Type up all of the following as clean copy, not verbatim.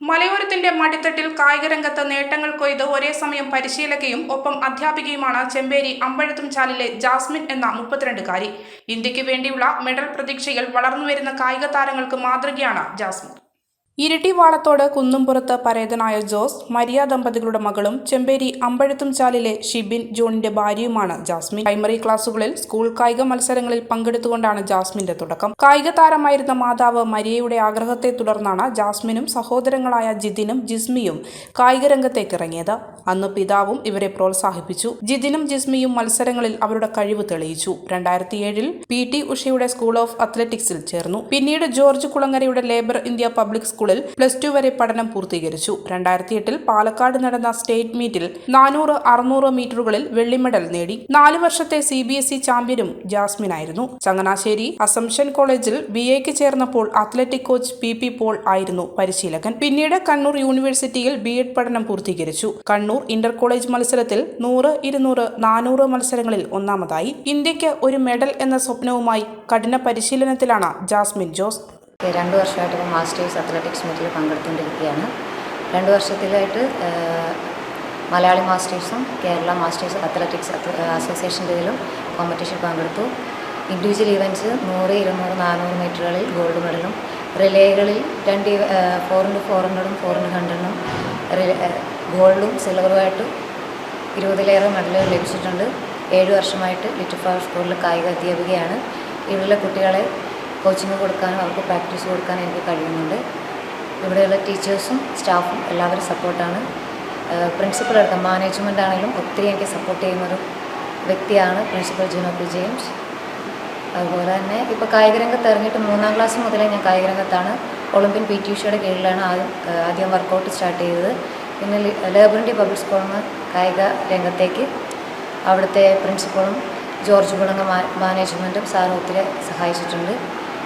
മലയോരത്തിന്റെ മടിത്തട്ടിൽ കായികരംഗത്ത് നേട്ടങ്ങൾ കൊയ്ത് ഒരേ സമയം പരിശീലകയും ഒപ്പം അധ്യാപികയുമാണ് ചെമ്പേരി അമ്പഴത്തുംചാലിലെ ജാസ്മിൻ എന്ന 32കാരി. ഇന്ത്യക്ക് വേണ്ടിയുള്ള മെഡൽ പ്രതീക്ഷയിൽ വളർന്നുവരുന്ന കായിക താരങ്ങൾക്ക് മാതൃകയാണ് ജാസ്മിൻ. ഇരിട്ടിവാളത്തോട് കുന്നുംപുറത്ത് പരേതനായ ജോസ് മരിയ ദമ്പതികളുടെ മകളും ചെമ്പേരി അമ്പഴത്തുംചാലിലെ ഷിബിൻ ജോണിന്റെ ഭാര്യയുമാണ് ജാസ്മിൻ. പ്രൈമറി ക്ലാസുകളിൽ സ്കൂൾ കായിക മത്സരങ്ങളിൽ പങ്കെടുത്തുകൊണ്ടാണ് ജാസ്മിന്റെ തുടക്കം. കായിക താരമായിരുന്ന മാതാവ് മരിയയുടെ ആഗ്രഹത്തെ തുടർന്നാണ് ജാസ്മിനും സഹോദരങ്ങളായ ജിതിനും ജിസ്മിയും കായിക രംഗത്തേക്ക് ഇറങ്ങിയത്. അന്ന് പിതാവും ഇവരെ പ്രോത്സാഹിപ്പിച്ചു. ജിതിനും ജിസ്മിയും മത്സരങ്ങളിൽ അവരുടെ കഴിവ് തെളിയിച്ചു. 2007 PT ഉഷയുടെ സ്കൂൾ ഓഫ് അത്ലറ്റിക്സിൽ ചേർന്നു. പിന്നീട് ജോർജ് കുളങ്ങരയുടെ ലേബർ ഇന്ത്യ പബ്ലിക് സ്കൂളിൽ +2 വരെ പഠനം പൂർത്തീകരിച്ചു. 2008 പാലക്കാട് നടന്ന സ്റ്റേറ്റ് മീറ്റിൽ 400-600 മീറ്ററുകളിൽ വെള്ളി മെഡൽ നേടി. 4 വർഷത്തെ CBSE ചാമ്പ്യനും ജാസ്മിനായിരുന്നു. ചങ്ങനാശ്ശേരി അസംഷൻ കോളേജിൽ BAക്ക് ചേർന്നപ്പോൾ അത്ലറ്റിക് കോച്ച് PP പോൾ ആയിരുന്നു പരിശീലകൻ. പിന്നീട് കണ്ണൂർ യൂണിവേഴ്സിറ്റിയിൽ B.Ed പഠനം പൂർത്തീകരിച്ചു. കണ്ണൂർ ഇന്റർ കോളേജ് മത്സരത്തിൽ 100, 200, 400 മത്സരങ്ങളിൽ ഒന്നാമതായി. ഇന്ത്യക്ക് ഒരു മെഡൽ എന്ന സ്വപ്നവുമായി കഠിന പരിശീലനത്തിലാണ് ജാസ്മിൻ ജോസ്. 2 വർഷമായിട്ട് ഇപ്പോൾ മാസ്റ്റേഴ്സ് അത്ലറ്റിക്സ് മീറ്റിൽ പങ്കെടുത്തുകൊണ്ടിരിക്കുകയാണ്. 2 വർഷത്തിലായിട്ട് മലയാളി മാസ്റ്റേഴ്സും കേരള മാസ്റ്റേഴ്സ് അത്ലറ്റിക്സ് അസോസിയേഷൻ്റെ ഇതിലും കോമ്പറ്റീഷൻ പങ്കെടുത്തു. ഇൻഡിവിജ്വൽ ഇവൻറ്റ്സ് 100, 200, 400 മീറ്ററുകളിൽ ഗോൾഡ് മെഡലും, റിലേകളിൽ 4x400-ഉം 4x100-ഉം ഗോൾഡും സിൽവറുമായിട്ട് 20ലേറെ മെഡലുകൾ ലഭിച്ചിട്ടുണ്ട്. 7 വർഷമായിട്ട് ലിറ്റിൽ ഫ്ലവർ സ്കൂളിൽ കായിക അധ്യാപികയാണ്. ഇവിടെയുള്ള കുട്ടികളെ കോച്ചിങ് കൊടുക്കാനും അവർക്ക് പ്രാക്ടീസ് കൊടുക്കാനും എനിക്ക് കഴിയുന്നുണ്ട്. ഇവിടെയുള്ള ടീച്ചേഴ്സും സ്റ്റാഫും എല്ലാവരും സപ്പോർട്ടാണ്. പ്രിൻസിപ്പൽ അടക്കം മാനേജ്മെൻ്റ് ആണെങ്കിലും ഒത്തിരി എനിക്ക് സപ്പോർട്ട് ചെയ്യുന്നൊരു വ്യക്തിയാണ് പ്രിൻസിപ്പൽ ജിനോ പി ജെയിംസ്. അതുപോലെ തന്നെ ഇപ്പോൾ കായിക രംഗത്ത് ഇറങ്ങിയിട്ട് 3ാം ക്ലാസ് മുതലേ ഞാൻ കായിക രംഗത്താണ്. ഒളിമ്പ്യൻ PT ഉഷയുടെ കീഴിലാണ് ആദ്യം വർക്കൗട്ട് സ്റ്റാർട്ട് ചെയ്തത്. പിന്നെ ലേബർ ഇന്ത്യ പബ്ലിക് സ്കൂളിൽ നിന്ന് കായിക രംഗത്തേക്ക് അവിടുത്തെ പ്രിൻസിപ്പളും ജോർജ് കുളങ്ങ മാനേജ്മെൻറ്റും സാറും ഒത്തിരി സഹായിച്ചിട്ടുണ്ട്.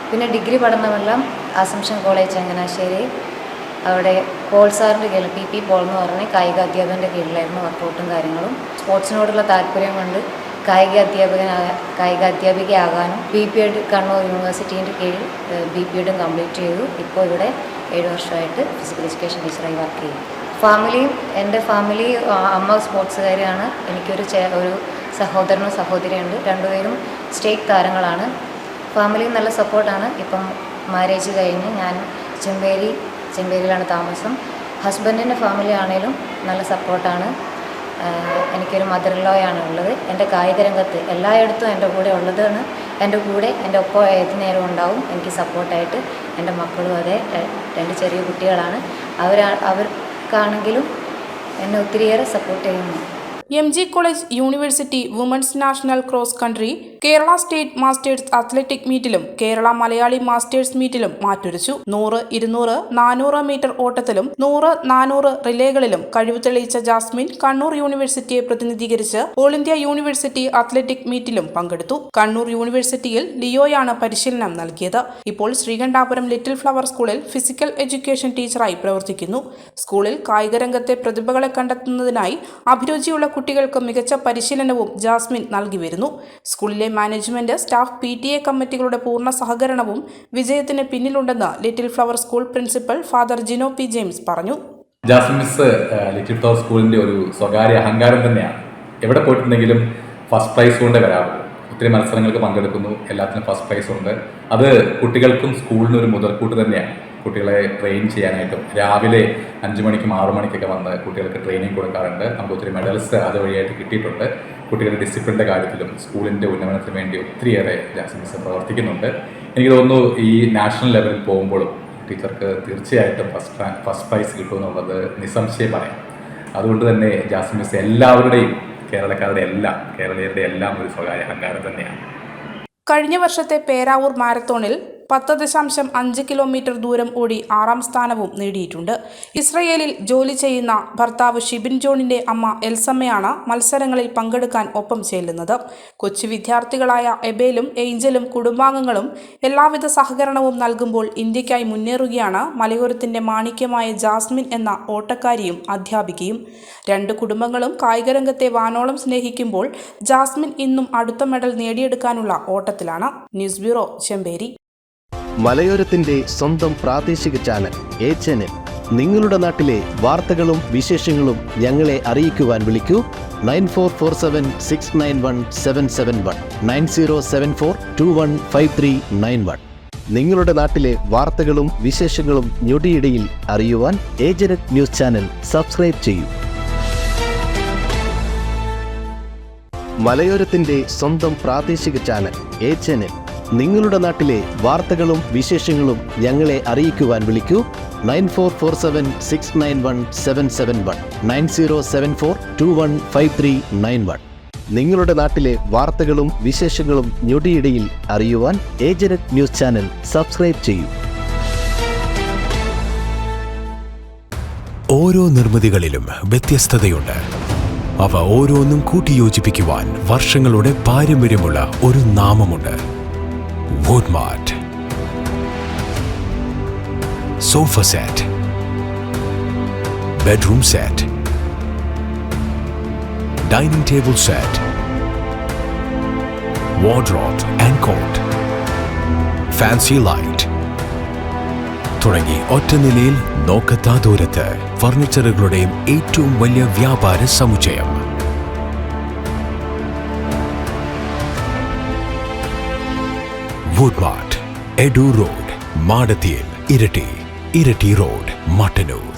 പിന്നെ ഡിഗ്രി പഠനമെല്ലാം അസംഷൻ കോളേജ് ചങ്ങനാശ്ശേരി അവിടെ പോൾ സാറിൻ്റെ കീഴിൽ PP പോൾ എന്ന് പറഞ്ഞ കായിക അധ്യാപകൻ്റെ കീഴിലായിരുന്നു വർക്കൗട്ടും കാര്യങ്ങളും. സ്പോർട്സിനോടുള്ള താല്പര്യം കൊണ്ട് കായിക അധ്യാപികയാകാനും BP.Ed കണ്ണൂർ യൂണിവേഴ്സിറ്റീൻ്റെ കീഴിൽ BP.Ed കംപ്ലീറ്റ് ചെയ്തു. ഇപ്പോൾ ഇവിടെ 7 വർഷമായിട്ട് ഫിസിക്കൽ എഡ്യൂക്കേഷൻ ടീച്ചറായി വർക്ക് ചെയ്യും. എൻ്റെ ഫാമിലി അമ്മ സ്പോർട്സുകാരിയാണ്. എനിക്കൊരു സഹോദരനും സഹോദരിയുണ്ട്. 2 പേരും സ്റ്റേറ്റ് താരങ്ങളാണ്. ഫാമിലിയും നല്ല സപ്പോർട്ടാണ്. ഇപ്പം മാരേജ് കഴിഞ്ഞ് ഞാൻ ചെമ്പേരിയിലാണ് താമസം. ഹസ്ബൻഡിൻ്റെ ഫാമിലി ആണെങ്കിലും നല്ല സപ്പോർട്ടാണ്. എനിക്കൊരു മദർ ഇൻ ലോ ആണ് ഉള്ളത്. എൻ്റെ കായിക രംഗത്ത് എല്ലായിടത്തും എൻ്റെ കൂടെ ഉള്ളതാണ്. എൻ്റെ ഒപ്പം ഏത് നേരവും ഉണ്ടാവും. എനിക്ക് സപ്പോർട്ടായിട്ട് എൻ്റെ മക്കളും അതെ, 2 ചെറിയ കുട്ടികളാണ്. അവർക്കാണെങ്കിലും എന്നെ ഒത്തിരിയേറെ സപ്പോർട്ട് ചെയ്യുന്നു. MG college university women's national cross country Kerala state masters athletic മീറ്റിലും കേരള മലയാളി മാസ്റ്റേഴ്സ് മീറ്റിലും മാറ്റുരച്ചു. 100, 200, 400 മീറ്റർ ഓട്ടത്തിലും 100, 400 റിലേകളിലും കഴിവ് തെളിയിച്ച ജാസ്മിൻ കണ്ണൂർ യൂണിവേഴ്സിറ്റിയെ പ്രതിനിധീകരിച്ച് ഓൾ ഇന്ത്യ യൂണിവേഴ്സിറ്റി അത്ലറ്റിക് മീറ്റിലും പങ്കെടുത്തു. കണ്ണൂർ യൂണിവേഴ്സിറ്റിയിൽ ലിയോയാണ് പരിശീലനം നൽകിയത്. ഇപ്പോൾ ശ്രീകണ്ഠാപുരം ലിറ്റിൽ ഫ്ലവർ സ്കൂളിൽ ഫിസിക്കൽ എഡ്യൂക്കേഷൻ ടീച്ചറായി പ്രവർത്തിക്കുന്നു. സ്കൂളിൽ കായിക രംഗത്തെ പ്രതിഭകളെ കണ്ടെത്തുന്നതിനായി അഭിരുചിയുള്ള കുട്ടികൾക്ക് മികച്ച പരിശീലനവും ജാസ്മിൻ നൽകി വരുന്നു. സ്കൂളിലെ മാനേജ്മെന്റ്, സ്റ്റാഫ്, PTA കമ്മിറ്റികളുടെ പൂർണ്ണ സഹകരണവും വിജയത്തിന് പിന്നിലുണ്ടെന്ന് little flower school principal father Jino P James പറഞ്ഞു. ജാസ്മിൻ മിസ് ലിറ്റിൽ ഫ്ലവർ സ്കൂളിൻ്റെ ഒരു സ്വകാര്യ അഹങ്കാരം തന്നെയാണ്. എവിടെ പോയിട്ടുണ്ടെങ്കിലും ഫസ്റ്റ് പ്രൈസ് കൊണ്ടേ വരാറുള്ളൂ. ഒത്തിരി മത്സരങ്ങൾക്ക് പങ്കെടുക്കുന്നു, എല്ലാത്തിനും ഫസ്റ്റ് പ്രൈസ് ഉണ്ട്. അത് കുട്ടികൾക്കും സ്കൂളിനും ഒരു മുതൽക്കൂട്ട് തന്നെയാണ്. കുട്ടികളെ ട്രെയിൻ ചെയ്യാനായിട്ടും രാവിലെ 5 മണിക്കും 6 മണിക്കൊക്കെ വന്ന് കുട്ടികൾക്ക് ട്രെയിനിങ് കൊടുക്കാറുണ്ട്. നമുക്ക് ഒത്തിരി മെഡൽസ് അതുവഴിയായിട്ട് കിട്ടിയിട്ടുണ്ട്. കുട്ടികളുടെ ഡിസിപ്ലിൻ്റെ കാര്യത്തിലും സ്കൂളിൻ്റെ ഉന്നമനത്തിന് വേണ്ടി ഒത്തിരിയേറെ ജാസ്മിൻ മിസ് പ്രവർത്തിക്കുന്നുണ്ട്. എനിക്ക് തോന്നുന്നു ഈ നാഷണൽ ലെവലിൽ പോകുമ്പോഴും ടീച്ചർക്ക് തീർച്ചയായിട്ടും ഫസ്റ്റ് പ്രൈസ് കിട്ടുമെന്നുള്ളത് നിസ്സംശയം പറയാം. അതുകൊണ്ട് തന്നെ ജാസ്മിൻ മിസ് എല്ലാവരുടെയും കേരളീയരുടെ എല്ലാം ഒരു സ്വകാര്യ അഹങ്കാരം തന്നെയാണ്. കഴിഞ്ഞ വർഷത്തെ പേരാവൂർ മാരത്തോണിൽ 10.5 കിലോമീറ്റർ ദൂരം ഓടി 6ാം സ്ഥാനവും നേടിയിട്ടുണ്ട്. ഇസ്രയേലിൽ ജോലി ചെയ്യുന്ന ഭർത്താവ് ഷിബിൻ ജോണിന്റെ അമ്മ എൽസമ്മയാണ് മത്സരങ്ങളിൽ പങ്കെടുക്കാൻ ഒപ്പം ചെല്ലുന്നത്. കൊച്ചു വിദ്യാർത്ഥികളായ എബേലും ഏഞ്ചലും കുടുംബാംഗങ്ങളും എല്ലാവിധ സഹകരണവും നൽകുമ്പോൾ ഇന്ത്യക്കായി മുന്നേറുകയാണ് മലയോരത്തിന്റെ മാണിക്യമായ ജാസ്മിൻ എന്ന ഓട്ടക്കാരിയും അധ്യാപികയും. 2 കുടുംബങ്ങളും കായികരംഗത്തെ വാനോളം സ്നേഹിക്കുമ്പോൾ ജാസ്മിൻ ഇന്നും അടുത്ത മെഡൽ നേടിയെടുക്കാനുള്ള ഓട്ടത്തിലാണ്. News bureau, Chemperi. മലയോരത്തിന്റെ സ്വന്തം പ്രാദേശിക ചാനൽ HNN നിങ്ങളുടെ നാട്ടിലെ വാർത്തകളും വിശേഷങ്ങളും ഞങ്ങളെ അറിയിക്കുവാൻ വിളിക്കൂ 9447691771 9074215391. നിങ്ങളുടെ നാട്ടിലെ വാർത്തകളും വിശേഷങ്ങളും ഞൊടിയിടയിൽ അറിയുവാൻ ഏജനറ്റ് ന്യൂസ് ചാനൽ സബ്സ്ക്രൈബ് ചെയ്യൂ. മലയോരത്തിന്റെ സ്വന്തം പ്രാദേശിക ചാനൽ ഏജനറ്റ്. നിങ്ങളുടെ നാട്ടിലെ വാർത്തകളും വിശേഷങ്ങളും ഞങ്ങളെ അറിയിക്കുവാൻ വിളിക്കൂ 9447691771 9074215391. നിങ്ങളുടെ നാട്ടിലെ വാർത്തകളും വിശേഷങ്ങളും ഞൊടിയിടയിൽ അറിയുവാൻ ഏജനറ്റ് ന്യൂസ് ചാനൽ സബ്സ്ക്രൈബ് ചെയ്യൂ. ഓരോ നിർമ്മിതികളിലും വ്യത്യസ്തതയുണ്ട്. അവ ഓരോന്നും കൂട്ടിയോജിപ്പിക്കുവാൻ വർഷങ്ങളുടെ പാരമ്പര്യമുള്ള ഒരു നാമമുണ്ട്. Woodmart. Sofa set, bedroom set, dining table set, wardrobe and cot, fancy light തുടങ്ങി ഒറ്റനിലയിൽ നോക്കത്താ ദൂരത്ത് ഫർണിച്ചറുകളുടെയും ഏറ്റവും വലിയ വ്യാപാര സമുച്ചയം. വുഡ്മാർട്ട്, എഡൂർ റോഡ്, മാടത്തിയിൽ, ഇരട്ടി റോഡ്, മട്ടന്നൂർ.